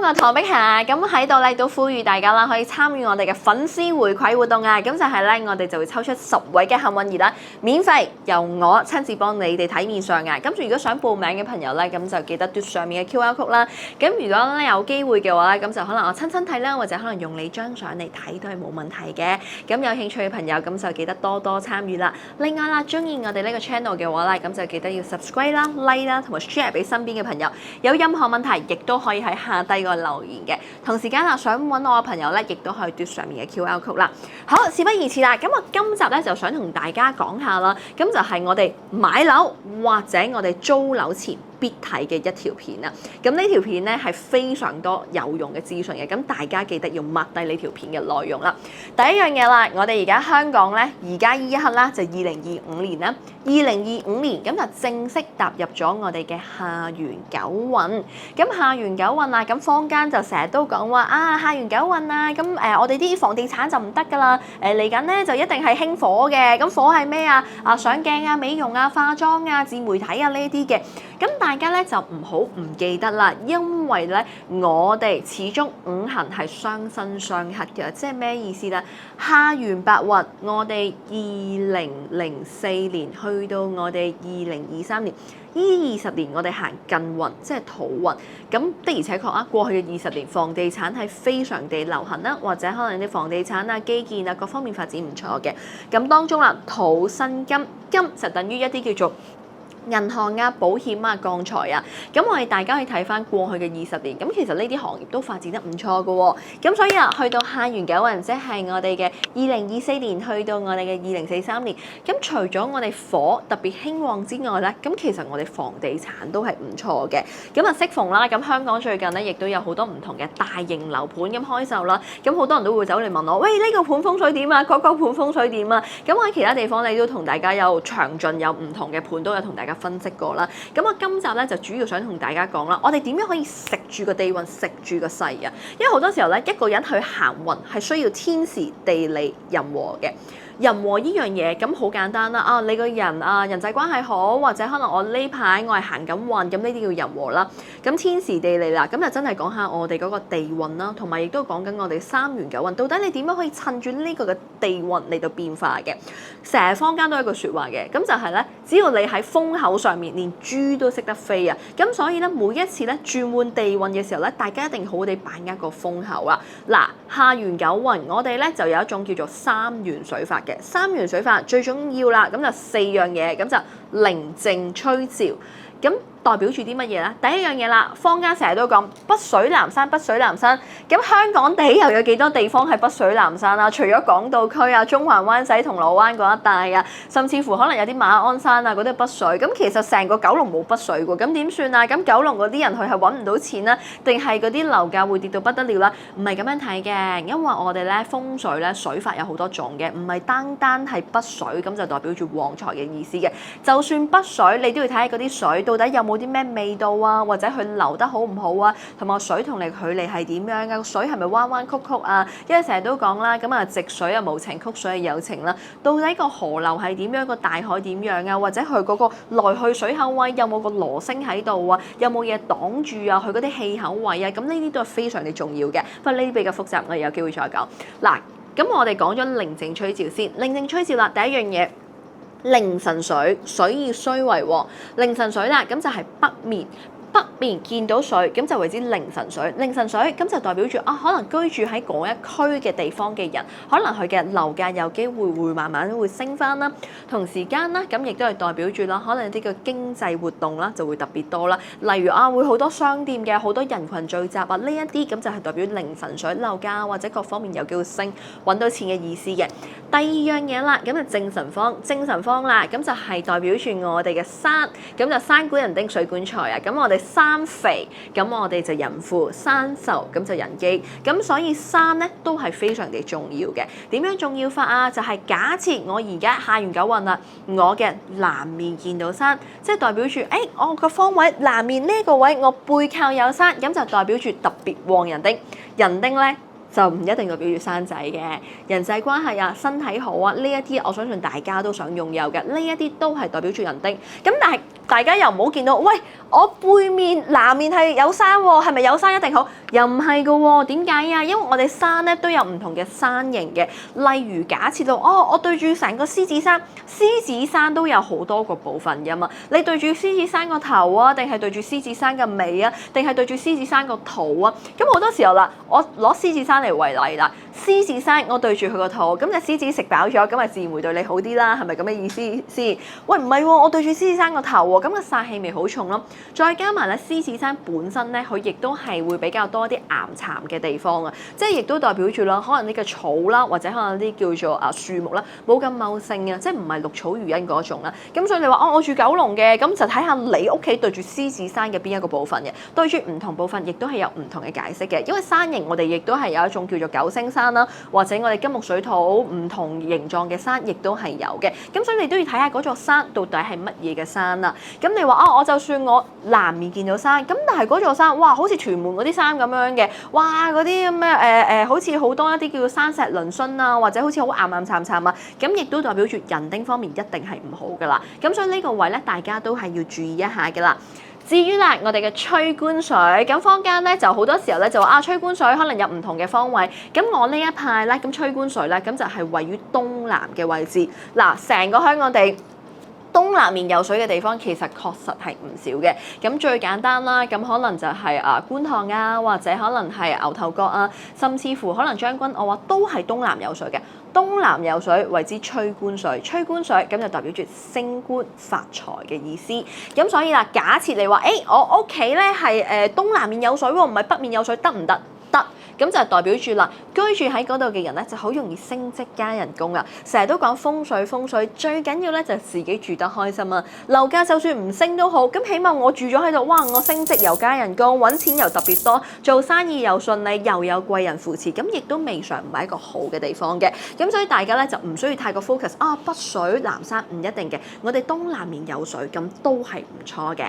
我唐碧霞，咁喺度咧都呼籲大家啦，可以參與我哋嘅粉絲回饋活動啊！咁就係咧，我哋就會抽出10位嘅幸運兒啦，免費由我親自幫你哋睇面相啊！咁如果想報名嘅朋友咧，咁就記得嘟上面嘅 QR code 啦。咁如果咧有機會嘅話咧，咁就可能我親睇啦，或者可能用你張相嚟睇都係冇問題嘅。咁有興趣嘅朋友咁就記得多多參與啦。另外啦，中意我哋呢個 channel 嘅話咧，咁就記得要 subscribe 啦、like 啦，同埋 share 俾身邊嘅朋友。有任何問題，亦都可以喺下低個留言嘅。同時間啊，想揾我嘅朋友咧，亦都可以嘟上面嘅 QR code 啦。好，事不宜遲啦，咁我今集咧就想同大家講下啦，咁就係我哋買樓或者我哋租樓前必睇嘅一條片啊！咁呢條片咧係非常多有用嘅資訊嘅，咁大家記得要 mark 低呢條片嘅內容啦。第一樣嘢啦，我哋而家香港咧，而家呢一刻啦，就2025年啦，2025年咁就正式踏入咗我哋嘅下元九運。咁下元九運啊，咁坊間就成日都講話啊，下元九運啊，咁我哋啲房地產就唔得㗎啦。嚟緊咧就一定係興火嘅，咁火係咩啊？上鏡啊、美容啊、化妝啊、自媒體啊呢啲嘅。咁大家咧就唔好唔記得啦，因為咧我哋始終五行係相生相克嘅，即係咩意思咧？下元白運，我哋2004年去到我哋2023年，呢20年我哋行近運，即係土運。咁的而且確啊，過去嘅20年房地產係非常地流行啦，或者可能啲房地產啊、基建啊各方面發展唔錯嘅。咁當中啦，土生金，金就等於一啲叫做銀行啊、保險啊、鋼材啊，咁我哋大家可以睇翻過去嘅20年，咁其實呢啲行業都發展得唔錯嘅喎。咁所以啊，去到下元九運，即係我哋嘅2024年去到我哋嘅2043年，咁除咗我哋火特別興旺之外咧，咁其實我哋房地產都係唔錯嘅。咁啊，適逢啦，咁香港最近咧亦都有好多唔同嘅大型樓盤咁開售啦，咁好多人都會走嚟問我，喂，呢個盤風水點啊？嗰個盤風水點啊？咁我喺其他地方你都同大家有詳盡有唔同嘅盤都有同大家分析過啦，咁我今集咧就主要想同大家講啦，我哋點樣可以食住個地運，食住個勢啊？因為好多時候咧，一個人去行運係需要天時地利人和嘅。人和呢樣嘢咁好簡單啦，啊你個人啊人際關係好，或者可能我呢排我係行緊運，咁呢啲叫人和啦。咁天時地利啦，咁就真係講下我哋嗰個地運啦，同埋亦都講緊我哋3元九運，到底你點樣可以趁住呢個嘅地運嚟到變化嘅？成日坊間都有一句説話嘅，咁就係咧，只要你喺風口上面，連豬都識得飛啊！咁所以咧，每一次咧轉換地運嘅時候咧，大家一定好好地把握個風口啦。嗱，下元九運，我哋咧就有一種叫做3元水法嘅。3元水法最重要啦，咁就4樣嘢，咁就寧靜吹照。咁代表住啲乜嘢咧？第一樣嘢啦，坊間成日都講北水南山，北水南山。咁香港地又有幾多地方係北水南山啊？除咗港島區啊、中環灣仔、銅鑼灣嗰一帶啊，甚至乎可能有啲馬鞍山啊嗰啲北水。咁其實成個九龍冇北水喎，咁點算啊？咁九龍嗰啲人佢係揾唔到錢啦，定係嗰啲樓價會跌到不得了啦？唔係咁樣睇嘅，因為我哋咧風水咧水法有好多種嘅，唔係單係北水咁就代表住旺財嘅意思嘅。就算北水，你都要睇下嗰啲水到底有冇啲咩味道啊，或者佢流得好唔好啊，同埋水同你距離係點樣啊？水係咪彎彎曲曲啊？因為成日都講啦，咁啊直水啊無情，曲水係有情啦。到底個河流係點樣？個大海點樣啊？或者佢嗰個來去水口位有冇個螺星喺度啊？有冇嘢擋住啊？佢嗰啲氣口位啊？咁呢啲都係非常之重要嘅。不過呢啲比較複雜，我哋有機會再講。嗱，咁我哋講咗寧靜吹照先，寧靜吹照啦，第一樣嘢。凌晨水，水以衰為旺。凌晨水啦，咁就係北面。北面見到水，咁就為之凌晨水。凌晨水咁就代表住可能居住喺嗰一區嘅地方嘅人，可能佢嘅樓價有機會慢慢會升翻啦。同時間啦，咁亦都係代表住啦，可能啲嘅經濟活動啦就會特別多啦。例如會好多商店嘅，好多人群聚集啊，呢一啲咁就係代表凌晨水，樓價或者各方面有機會升，揾到錢嘅意思嘅。第二樣嘢啦，咁就正神方，正神方啦，咁就係代表住我哋嘅山，咁就山管人丁水管財啊。咁我哋山肥，咁我哋就人富；山壽，咁就人機。咁所以山咧都係非常地重要嘅。點樣重要法啊？就係假設我而家下元九運啦，我嘅南面見到山，即係代表住，我個方位南面呢個位，我背靠有山，咁就代表住特別旺人丁。人丁咧，就唔一定代表住生仔嘅，人際關係啊、身體好啊，呢一啲我相信大家都想擁有嘅，呢一啲都係代表住人丁。咁但係大家又唔好見到，喂，我背面南面係有山喎，係咪有山一定好？又唔係噶喎，點解啊？因為我哋山咧都有唔同嘅山形嘅，例如假設到，我對住成個獅子山，獅子山都有好多個部分噶嘛，你對住獅子山個頭啊，定係對住獅子山嘅尾啊，定係對住獅子山個肚啊？咁好多時候啦，我攞獅子山嚟為例啦，獅子山我對住佢個肚，咁隻獅子食飽咗，咁咪自然會對你好啲啦，係咪咁嘅意思先？喂，唔係喎，我對住獅子山個頭喎，咁個煞氣味好重咯。再加埋咧，獅子山本身咧，佢亦都係會比較多啲岩巉嘅地方啊，即係亦都代表住啦，可能呢個草啦，或者可能啲叫做樹木啦，冇咁茂盛啊，即係唔係綠草如茵嗰種啦。咁所以你話我住九龍嘅，咁就睇下你屋企對住獅子山嘅邊一個部分嘅，對住唔同部分亦都係有唔同嘅解釋嘅。因為山形我哋亦都係有一種叫做九星山啦，或者我哋金木水土唔同形狀嘅山，亦都係有嘅。咁所以你都要睇下嗰座山到底係乜嘢嘅山啦。咁你話我就算我南面見到山，咁但係嗰座山，哇，好似屯門嗰啲山咁樣嘅，哇，嗰啲咁嘅好似好多一啲叫做山石嶙峋啊，或者好似好岩岩巉巉啊，咁亦都代表住人丁方面一定係唔好噶啦。咁所以呢個位咧，大家都係要注意一下嘅啦。至於啦，我哋嘅吹官水，咁坊間咧就好多時候咧就話吹官水可能有唔同嘅方位，咁我呢一派咧，咁吹官水咧，咁就係位於東南嘅位置。嗱，成個香港地東南面有水嘅地方其實確實係唔少嘅，咁最簡單啦，咁可能就係觀塘啊，或者可能係牛頭角啊，甚至乎可能將軍澳啊，都係東南有水嘅。東南有水為之吹官水，吹官水咁就代表住升官發財嘅意思。咁所以啦，假設你話，我屋企咧係東南面有水喎，唔係北面有水，得唔得？得。咁就代表住啦，居住喺嗰度嘅人咧就好容易升職加人工啊！成日都講風水，最緊要咧就自己住得開心啊！樓價就算唔升都好，咁起碼我住咗喺度，哇！我升職又加人工，揾錢又特別多，做生意又順利，又有貴人扶持，咁亦都未嘗唔係一個好嘅地方嘅。咁所以大家咧就唔需要太過 focus 北水南山唔一定嘅，我哋東南面有水咁都係唔錯嘅。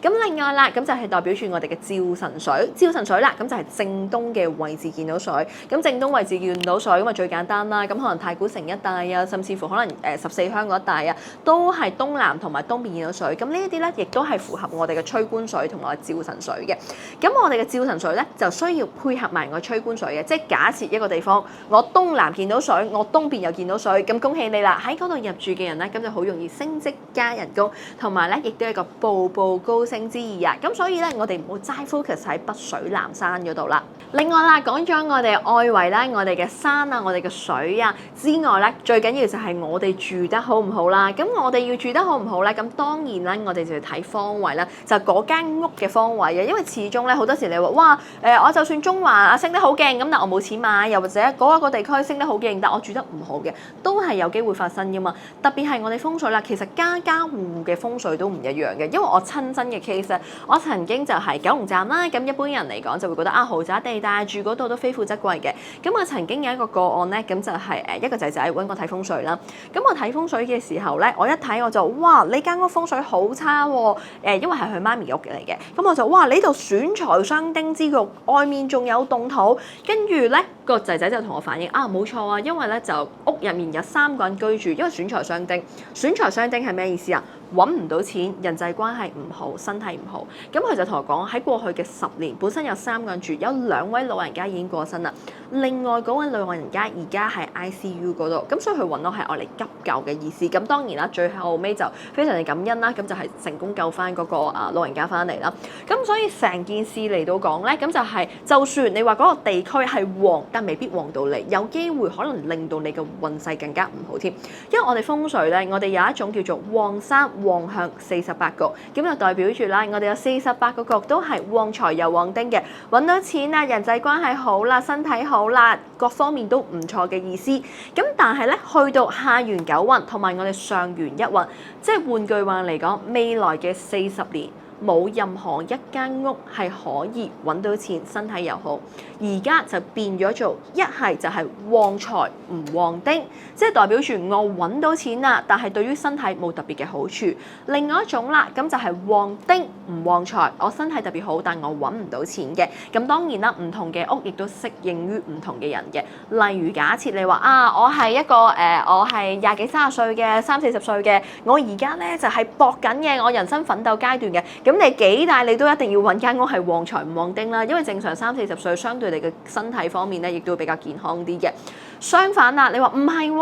咁另外啦，咁就係代表住我哋嘅照神水，照神水啦，咁就係正東嘅位置見到水，咁正東位置見到水咁啊最簡單啦。咁可能太古城一帶啊，甚至乎可能14鄉嗰一帶啊，都係東南同埋東邊見到水。咁呢一啲咧，亦都係符合我哋嘅吹官水同埋照神水嘅。咁我哋嘅照神水咧，就需要配合埋我吹官水嘅。即係假設一個地方，我東南見到水，我東邊又見到水，咁恭喜你啦！喺嗰度入住嘅人咧，咁就好容易升職加人工，同埋咧亦都係一個步步高升之意啊！咁所以咧，我哋唔好齋 focus 喺北水南山嗰度啦。另外啦，講咗我哋外圍啦，我哋嘅山啊，我哋嘅水啊之外咧，最緊要就係我哋住得好唔好啦。咁我哋要住得好唔好咧？咁當然啦，我哋就要睇方位啦，就嗰間屋嘅方位嘅，因為始終咧好多時你話哇我就算中環啊升得好勁，咁但我冇錢買，又或者嗰一個地區升得好勁，但我住得唔好嘅，都係有機會發生噶嘛。特別係我哋風水啦，其實家家戶戶嘅風水都唔一樣嘅，因為我親身嘅 case， 我曾經就係九龍站啦，咁一般人嚟講就會覺得豪宅地帶住嗰度都非富則貴嘅。咁我曾經有一個案咧，咁就係一個仔仔揾我睇風水啦。咁我睇風水嘅時候咧，我一睇我就哇，你間屋風水好差喎！因為係佢媽咪屋嚟嘅，咁我就哇，你度損財傷丁之局，外面仲有動土。跟住咧個仔仔就同我反映冇錯啊，因為咧就屋入面有3個人居住，因為損財傷丁。損財傷丁係咩意思啊？揾唔到錢，人際關係唔好，身體唔好。咁佢就同我講喺過去嘅10年，本身有3個人住，有2位老人家已經過身啦。另外嗰位老人家而家喺 ICU 嗰度，咁所以佢揾我係愛嚟急救嘅意思。咁當然啦，最後尾就非常之感恩啦，咁就係成功救翻嗰個老人家翻嚟啦。咁所以成件事嚟到講咧，咁就係就算你話嗰個地區係旺，但未必旺到你，有機會可能令到你嘅運勢更加唔好添。因為我哋風水咧，我哋有一種叫做旺山旺向48局，咁就代表住啦，我哋有48個局都係旺財又旺丁嘅，揾到錢啦，人際關係好啦，身體好啦，各方面都唔錯嘅意思。咁但係咧，去到下元9運同埋我哋上元1運，即係換句話嚟講，未來嘅40年，冇任何一間屋係可以揾到錢，身體又好。而家就變咗做一係就係旺財唔旺丁，即係代表住我揾到錢啦，但係對於身體冇特別嘅好處。另外一種啦，咁就係旺丁唔旺財，我身體特別好，但我揾唔到錢嘅。咁當然啦，唔同嘅屋亦都適應於唔同嘅人嘅。例如假設你話啊，我係一個我係廿幾30歲嘅30-40歲嘅，我而家咧就係搏緊嘅，我人生奮鬥階段嘅。咁你幾大你都一定要揾間屋係旺財唔旺丁啦，因為正常30-40歲相對你嘅身體方面咧，亦都會比較健康啲嘅。相反啦，你話唔係喎，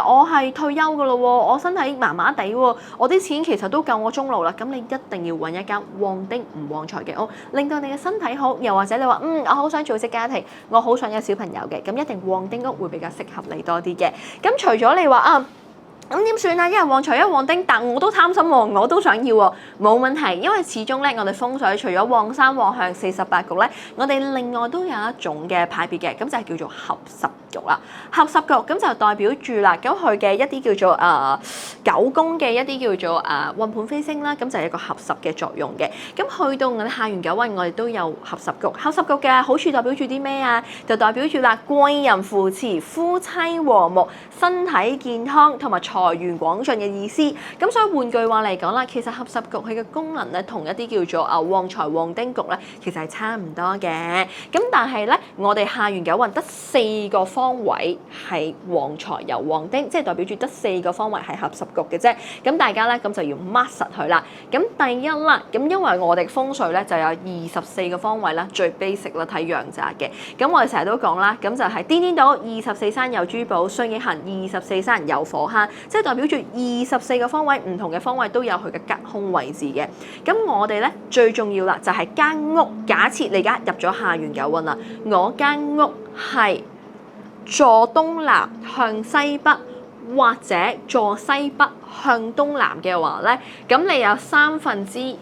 我係退休噶咯喎，我身體麻麻地喎，我啲錢其實都夠我終老啦。咁你一定要揾一間旺丁唔旺財嘅屋，令到你嘅身體好。又或者你話我好想組織家庭，我好想有小朋友嘅，咁一定旺丁屋會比較適合你多啲嘅。咁除咗你話咁點算啊？一係旺財，一係旺丁，但我都貪心喎，我都想要喎，冇問題，因為始終咧，我哋風水除咗旺山旺向48局咧，我哋另外都有一種嘅派別嘅，咁就係叫做合十局啦。合十局咁就代表住啦，咁佢嘅一啲叫做九宮嘅一啲叫做運盤飛星啦，咁就係一個合十嘅作用嘅。咁去到我哋下元九運，我哋都有合十局。合十局嘅好處代表住啲咩啊？就代表住啦，貴人扶持、夫妻和睦、身體健康同埋財源廣進嘅意思。咁所以換句話嚟講啦，其實合十局佢嘅功能咧，同一啲叫做旺財旺丁局咧，其實係差唔多嘅。咁但係咧，我哋下元九運得4個方位係旺財又旺丁，即係代表住得4個方位係合十局嘅啫。咁大家咧咁就要 mark 實佢啦。咁第一啦，咁因為我哋風水咧就有24個方位啦，最 basic 啦睇陽宅嘅。咁我哋成日都講啦，咁就係顛顛倒24山有珠寶，雙影行24山有火坑，即係代表住24個方位，唔同嘅方位都有佢嘅吉凶位置嘅。咁我哋咧最重要啦，就係間屋。假設你而家入咗下元九運啦，我間屋係坐東南向西北，或者坐西北向東南嘅話咧，咁你有2/3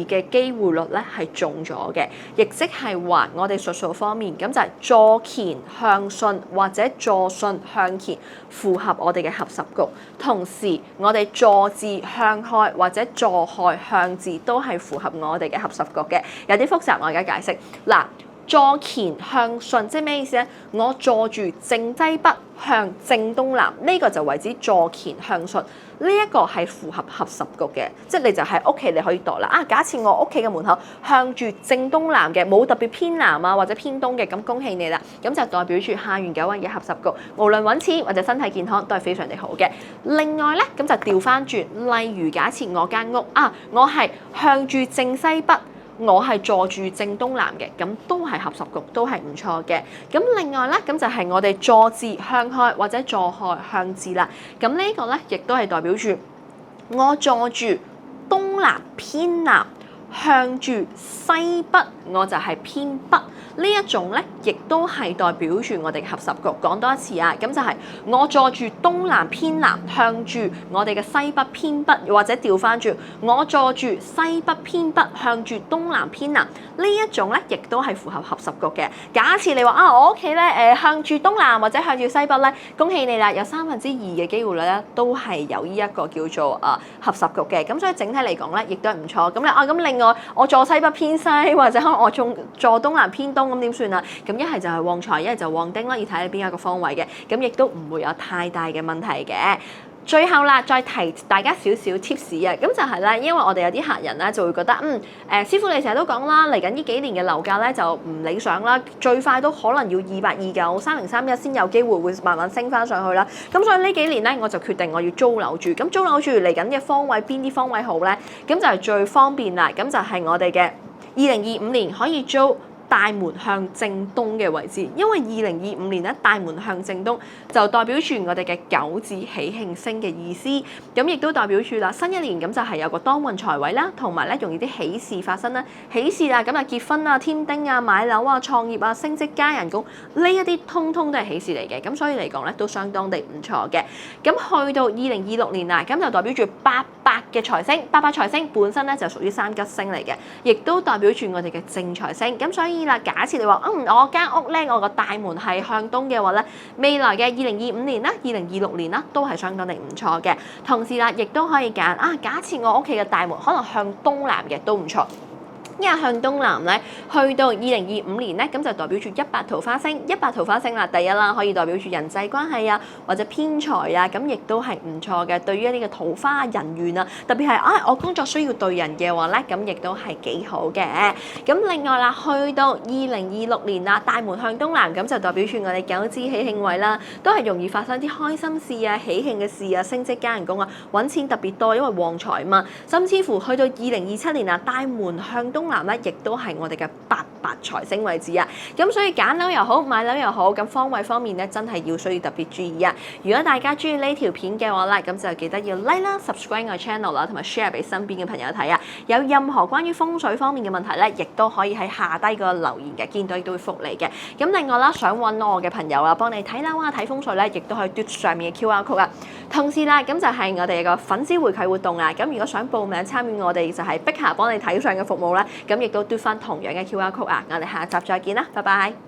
嘅機會率咧係中咗嘅，亦即係話我哋術數方面，咁就係坐乾向巽或者坐巽向乾，符合我哋嘅合十局。同時我哋坐巳向亥或者坐亥向巳都係符合我哋嘅合十局嘅。有啲複雜，我而家解釋嗱。坐乾向巽即係咩意思咧？我坐住正西北向正東南，呢個就為之坐乾向巽。呢一個係符合合十局嘅，即係你就喺屋企你可以度啦。假設我屋企嘅門口向住正東南嘅，冇特別偏南啊或者偏東嘅，咁恭喜你啦！咁就代表住下元九運嘅合十局，無論揾錢或者身體健康都係非常之好嘅。另外咧，咁就調翻轉，例如假設我間屋我係向住正西北。我係坐住正東南嘅，咁都係合十局，都係唔錯嘅。咁另外咧，咁就係我哋坐巳向亥或者坐亥向巳啦。咁呢個咧，亦都係代表住我坐住東南偏南，向住西北，我就係偏北。呢一種咧，亦都係代表住我哋合十局。講多一次啊，咁就係我坐住東南偏南，向住我哋嘅西北偏北，或者調翻轉，我坐住西北偏北，向住東南偏南。呢一種咧，亦都係符合合十局嘅。假設你話我屋企咧向住東南或者向住西北咧，恭喜你啦，有2/3嘅機會率咧，都係有呢一個叫做合十局嘅。咁所以整體嚟講咧，亦都係唔錯。咁咧咁另外我坐西北偏西，或者可能我坐東南偏東，咁點算啊？咁一係就係旺財，一係就旺丁啦，要睇你邊一個方位嘅。咁亦都唔會有太大嘅問題嘅。最後啦，再提大家少少 tips 啊，咁就係咧，因為我哋有啲客人咧就會覺得師傅你成日都講啦，嚟緊呢幾年嘅樓價咧就唔理想啦，最快都可能要229、3031先有機會慢慢升翻上去啦。咁所以呢幾年咧，我就決定我要租樓住。咁租樓住嚟緊嘅方位邊啲方位好咧？咁就係最方便啦。咁就係我哋嘅2025年可以租大門向正東嘅位置，因為2025年咧大門向正東就代表住我哋嘅九紫喜慶星嘅意思，咁亦都代表住啦新一年咁就係有個當運財位啦，同埋咧容易啲喜事發生啦，喜事啊咁啊結婚啊、添丁啊、買樓啊、創業啊、升職加人工呢一啲通通都係喜事嚟嘅，咁所以嚟講咧都相當地唔錯嘅。咁去到2026年啊，咁就代表住88嘅財星，88財星本身咧就屬於三吉星嚟嘅，亦都代表住我哋嘅正財星，咁所以以啦，假設你話我間屋咧，我個大門係向東嘅話咧，未來嘅2025年啦、2026年啦，都係相當地唔錯嘅。同時啦，亦都可以揀假設我屋企嘅大門可能向東南嘅都唔錯。因為向東南咧，去到2025年咧，咁就代表住100桃花星，100桃花星啦，第一啦，可以代表住人際關係啊，或者偏財啊，咁亦都係唔錯嘅。對於呢個桃花人緣啊，特別係我工作需要對人嘅話咧，咁亦都係幾好嘅。咁另外啦，去到2026年啦，大門向東南，咁就代表住我哋9支喜慶位啦，都係容易發生啲開心事啊、喜慶嘅事啊、升職加人工啊、揾錢特別多，因為旺財嘛。甚至乎去到2027年啊，大門向東南咧，亦都係我哋嘅八財星位置啊！咁所以揀樓又好，買樓又好，咁方位方面咧，真係需要特別注意啊！如果大家中意呢條片嘅話咧，咁就記得要 like 啦、subscribe 我 channel 啦，同埋 share 俾身邊嘅朋友睇啊！有任何關於風水方面嘅問題咧，亦都可以喺下低個留言嘅，見到亦都會覆你嘅。咁另外啦，想揾我嘅朋友啊，幫你睇樓啊、睇風水咧，亦都可以嘟上面嘅 QR code 啊。同時啦，咁就係我哋個粉絲回饋活動啊！咁如果想報名參與我哋就係碧霞幫你睇相嘅服務咧，咁亦都嘟翻同樣嘅 QR code啊！我哋下集再見啦，拜拜。